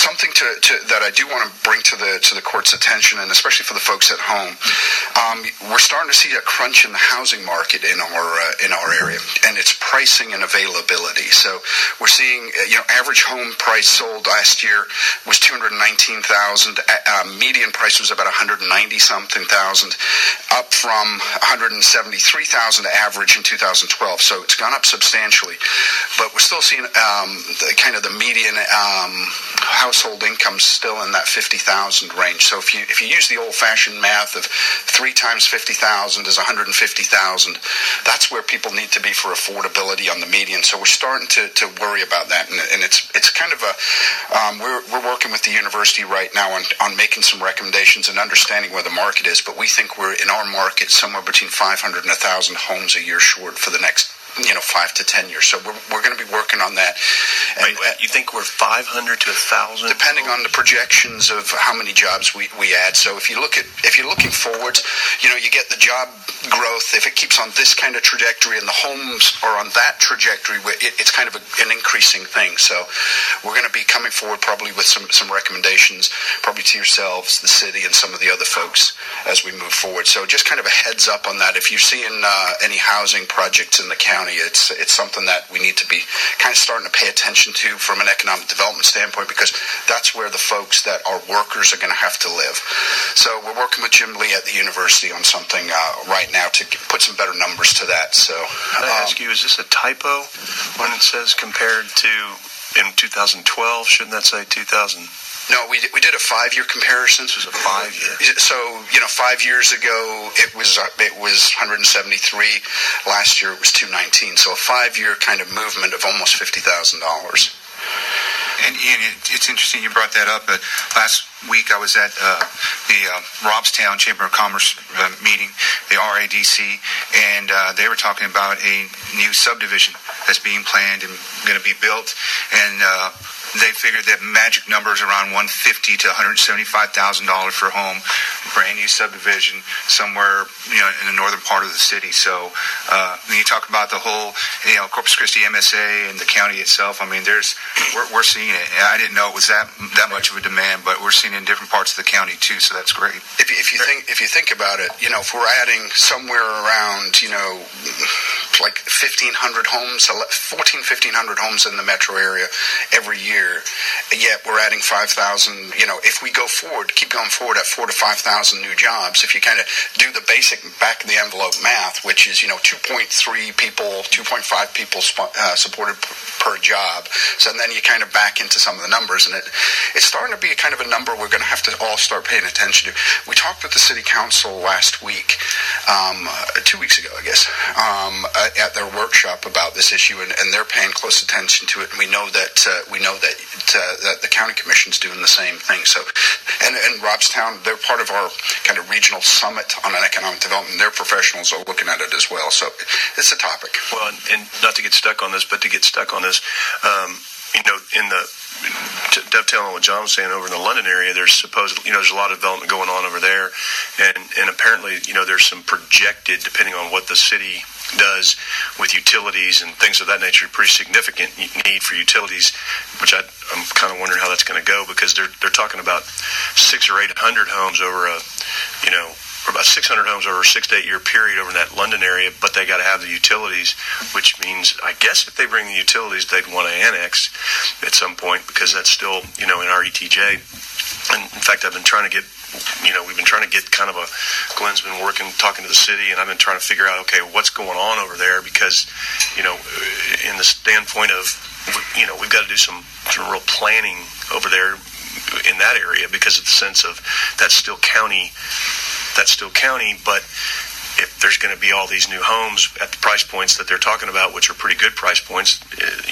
something that I do want to bring to the court's attention, and especially for the folks at home. We're starting to see a crunch in the housing market in our area, and it's pricing and availability. So we're seeing, average home price sold last year was $219,000. Median price was about $190-something thousand, up from $173,000 average in 2012. So it's gone up substantially, but we're still seeing the median household income still in that $50,000 range. So if you use the old-fashioned math of 3 times 50,000 is 150,000, that's where people need to be for affordability on the median. So we're starting to worry about that, and it's kind of we're working with the university right now on making some recommendations and understanding where the market is. But we think we're in our market somewhere between 500 and 1,000 homes a year short for the next 5 to 10 years. So we're going to be working on that. And wait, you think we're 500 to 1,000? Depending on the projections of how many jobs we add. So if you're looking forward, you get the job growth. If it keeps on this kind of trajectory and the homes are on that trajectory, it's kind of an increasing thing. So we're going to be coming forward probably with some recommendations, probably to yourselves, the city, and some of the other folks as we move forward. So just kind of a heads up on that. If you're seeing any housing projects in the county, it's something that we need to be kind of starting to pay attention to from an economic development standpoint, because that's where the folks that are workers are going to have to live. So we're working with Jim Lee at the university on something right now to put some better numbers to that. So can I ask you, is this a typo when it says compared to in 2012? Shouldn't that say 2000? No, we did a 5-year comparison. This was a 5-year. So 5 years ago it was 173. Last year it was 219. So a 5-year kind of movement of almost $50,000. And Ian, it's interesting you brought that up. Last week I was at the Robstown Chamber of Commerce meeting, the RADC, and they were talking about a new subdivision that's being planned and going to be built, and they figured that magic numbers around $150,000 to $175,000 for a home, brand new subdivision somewhere in the northern part of the city. So when you talk about the whole Corpus Christi MSA and the county itself, I mean we're seeing it. I didn't know it was that much of a demand, but we're seeing it in different parts of the county too. So that's great. If you think about it, if we're adding somewhere around like 1,500 homes, 1,500 homes in the metro area every year, yet we're adding 5,000. If we keep going forward at 4,000 to 5,000 new jobs, if you kind of do the basic back of the envelope math, which is 2.5 people supported per job, so then you kind of back into some of the numbers, and it's starting to be a kind of a number we're going to have to all start paying attention to. We talked with the city council last week, 2 weeks ago, I guess, at their workshop about this issue, and they're paying close attention to it. And we know that the county commission's doing the same thing. So, and Robstown, they're part of our kind of regional summit on an economic development. Their professionals are looking at it as well. So it's a topic. Well, and not to get stuck on this, but to get stuck on this, in the dovetailing on what John was saying, over in the London area, there's supposedly, there's a lot of development going on over there, and apparently, there's some projected, depending on what the city does with utilities and things of that nature, pretty significant need for utilities, which I'm kind of wondering how that's going to go, because they're talking about 600 or 800 homes over or about 600 homes over a 6 to 8 year period over in that London area, but they got to have the utilities, which means, I guess, if they bring the utilities, they'd want to annex at some point, because that's still, in our ETJ. And in fact, I've been trying to get, we've been trying to get kind of Glenn's been talking to the city, and I've been trying to figure out, okay, what's going on over there, because, in the standpoint of, we've got to do some real planning over there in that area, because of the sense of that's still county, but if there's going to be all these new homes at the price points that they're talking about, which are pretty good price points,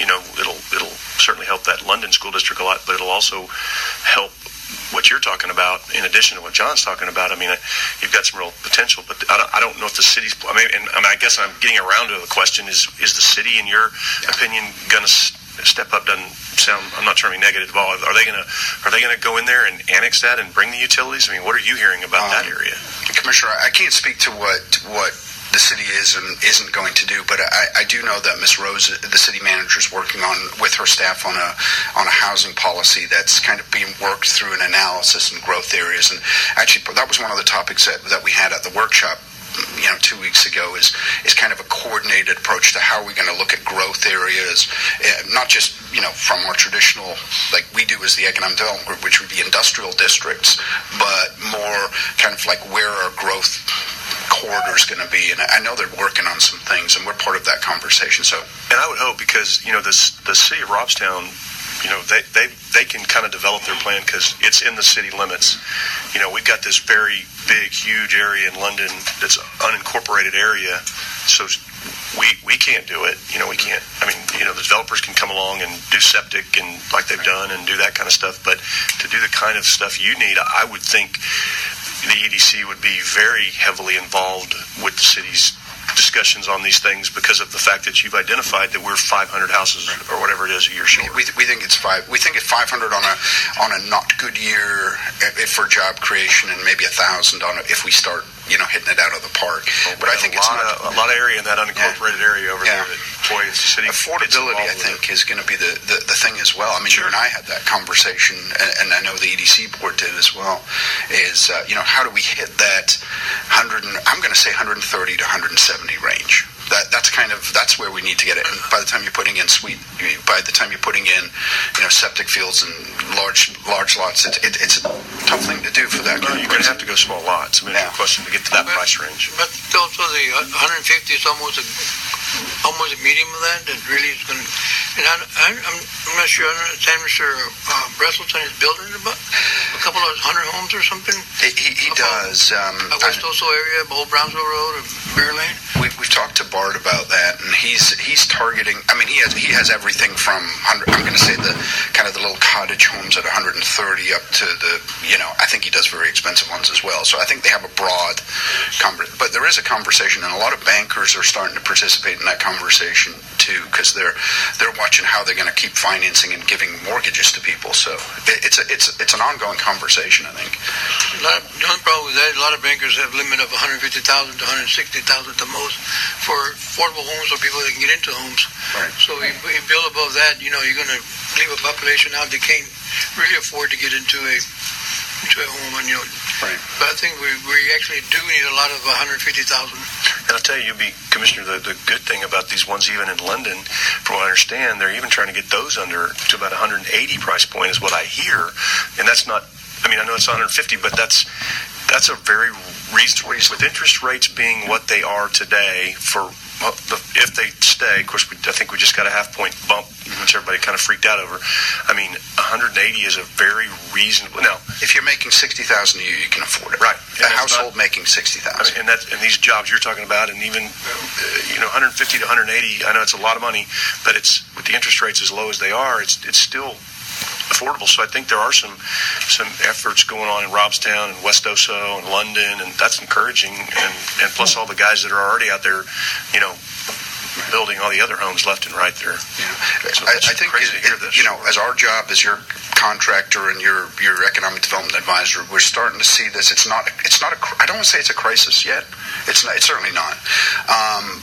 it'll certainly help that London school district a lot, but it'll also help what you're talking about, in addition to what John's talking about. I mean, you've got some real potential, but I don't know if the city's, I guess I'm getting around to the question, is the city, in your opinion, going to step up? Doesn't sound, I'm not trying to be negative at all. Are they going to go in there and annex that and bring the utilities? I mean, what are you hearing about that area? Commissioner, I can't speak to what the city isn't going to do. But I do know that Ms. Rose, the city manager, is working with her staff on a housing policy that's kind of being worked through an analysis and growth areas. And actually, that was one of the topics that we had at the workshop 2 weeks ago is kind of a coordinated approach to how we're going to look at growth areas, not just from our traditional, like we do as the economic development group, which would be industrial districts, but more kind of like where our growth corridor is going to be. And I know they're working on some things, and we're part of that conversation. So, and I would hope, because the city of Robstown, they can kind of develop their plan because it's in the city limits. We've got this very big, huge area in London that's unincorporated area, so we can't do it. We can't. I mean, the developers can come along and do septic and like they've done and do that kind of stuff, but to do the kind of stuff you need, I would think the EDC would be very heavily involved with the city's discussions on these things because of the fact that you've identified that we're 500 houses or whatever it is a year short. We think it's 500 on a not good year for job creation, and maybe 1,000 on it if we start hitting it out of the park. But I think it's a lot of area in that unincorporated area over there. That, boy, it's the city. Affordability, I think, is going to be the thing as well. I mean, sure. You and I had that conversation, and I know the EDC board did as well. Is how do we hit that 100? I'm going to say 130 to 170 range. That's where we need to get it. And by the time you're putting in septic fields and large lots, it's a tough thing to do for that. Well, you're going to have to go small lots. I mean, it's a question to get to that price range. But also the 150 is almost a medium of that. That really is going to. And I'm not sure. I understand Mr. Bresselton is building about a couple of 100 homes or something. He does. West Oso area, Old Brownsville Road, or Bear Lane. We've talked to Bart about that, and he's targeting. I mean, he has everything from 100. I'm going to say the kind of the little cottage homes at 130 up to the. I think he does very expensive ones as well. So I think they have a broad but there is a conversation, and a lot of bankers are starting to participate in that conversation too, because they're watching how they're going to keep financing and giving mortgages to people. So it's an ongoing conversation, I think. The only problem with that, a lot of bankers have a limit of 150,000 to 160,000 at the most for affordable homes or people that can get into homes. Right. So if you build above that, you're going to leave a population out that can't really afford to get into a home, and Right. But I think we actually do need a lot of 150,000. And I'll tell you, Commissioner, the good thing about these ones even in London, from what I understand, they're even trying to get those under to about 180 price point is what I hear. And that's not, I mean, I know it's 150, but that's a very reasonable, with interest rates being what they are today for if they stay. Of course, I think we just got a half-point bump, which everybody kind of freaked out over. I mean, 180 is a very reasonable. Now, if you're making $60,000 a year, you can afford it. Right. A household making $60,000. I mean, and these jobs you're talking about, and even 150 to 180. I know it's a lot of money, but it's with the interest rates as low as they are, it's still affordable. So I think there are some efforts going on in Robstown and West Oso and London, and that's encouraging. And plus all the guys that are already out there, building all the other homes left and right there. Yeah. So I think crazy to hear this. As our job as your contractor and your economic development advisor, we're starting to see this. It's not I don't want to say it's a crisis yet. It's certainly not.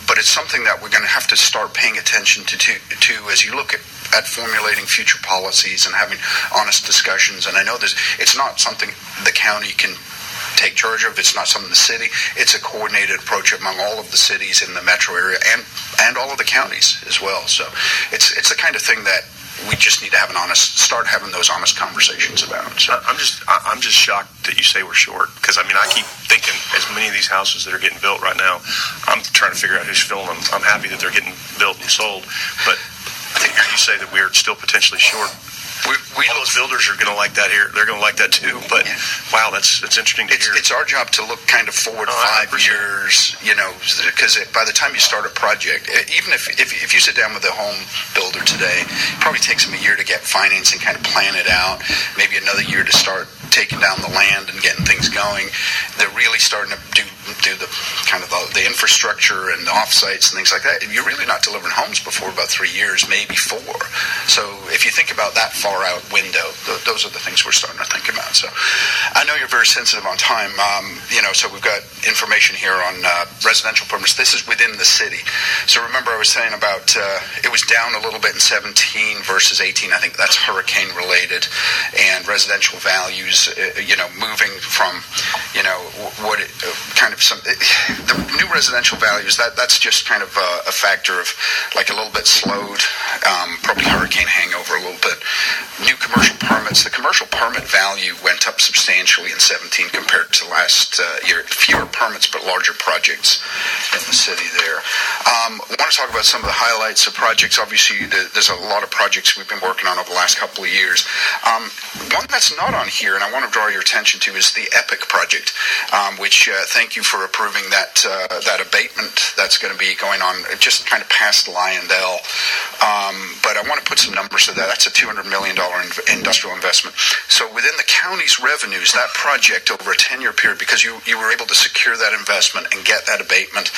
But it's something that we're going to have to start paying attention to as you look at formulating future policies and having honest discussions. And I know it's not something the county can take charge of. It's not something the city. It's a coordinated approach among all of the cities in the metro area and all of the counties as well. So it's the kind of thing that we just need to start having those honest conversations about. So I'm just shocked that you say we're short, because I mean I keep thinking as many of these houses that are getting built right now, I'm trying to figure out who's filling them. I'm happy that they're getting built and sold, but I think you say that we're still potentially short. All those builders are going to like that here. They're going to like that too. But wow, that's interesting to hear. It's our job to look kind of forward 5 years, because by the time you start a project, even if you sit down with a home builder today, it probably takes them a year to get financing, kind of plan it out, maybe another year to start taking down the land and getting things going. They're really starting to do the kind of the infrastructure and the offsites and things like that. You're really not delivering homes before about 3 years, maybe 4. So if you think about that far out window, those are the things we're starting to think about. So I know you're very sensitive on time. So we've got information here on residential permits. This is within the city. So remember I was saying about it was down a little bit in 17 versus 18. I think that's hurricane related, and residential values, moving from, the new residential values, that's just kind of a factor of like a little bit slowed, probably hurricane hangover a little bit. New commercial permits, the commercial permit value went up substantially in 17 compared to last year. Fewer permits but larger projects in the city there. I want to talk about some of the highlights of projects. Obviously, there's a lot of projects we've been working on over the last couple of years. One that's not on here, and I want to draw your attention to, is the EPIC project, which thank you for approving that abatement that's going to be going on just kind of past Lyondell. But I want to put some numbers to that. That's a $200 million industrial investment. So within the county's revenues, that project over a 10-year period, because you were able to secure that investment and get that abatement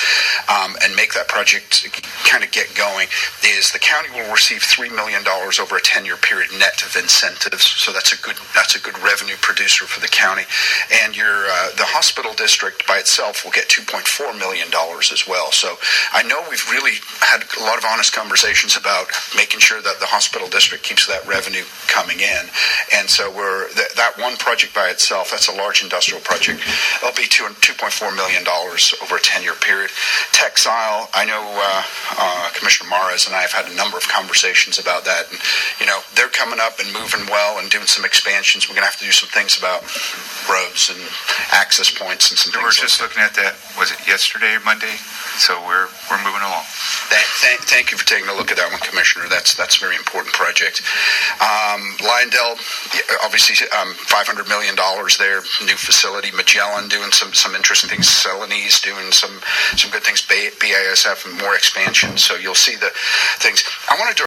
and make that project kind of get going, is the county will receive $3 million over a 10-year period net of incentives. So that's a good revenue producer for the county. And the hospital district by itself will get $2.4 million as well. So I know we've really had a lot of honest conversations about making sure that the hospital district keeps that revenue coming in. And so that one project by itself, that's a large industrial project. It'll be $2.4 million over a 10-year period. Textile, I know Commissioner Mares and I have had a number of conversations about that. And, they're coming up and moving well and doing some expansions. We're going to have to do some things about roads and access points and some things. We were just looking at that, was it yesterday or Monday? So we're moving along. Thank you for taking a look at that one, Commissioner. That's a very important project. Lyondell, obviously, $500 million there, new facility. Magellan doing some interesting things. Celanese doing some good things. BASF and more expansion. So you'll see the things. I want to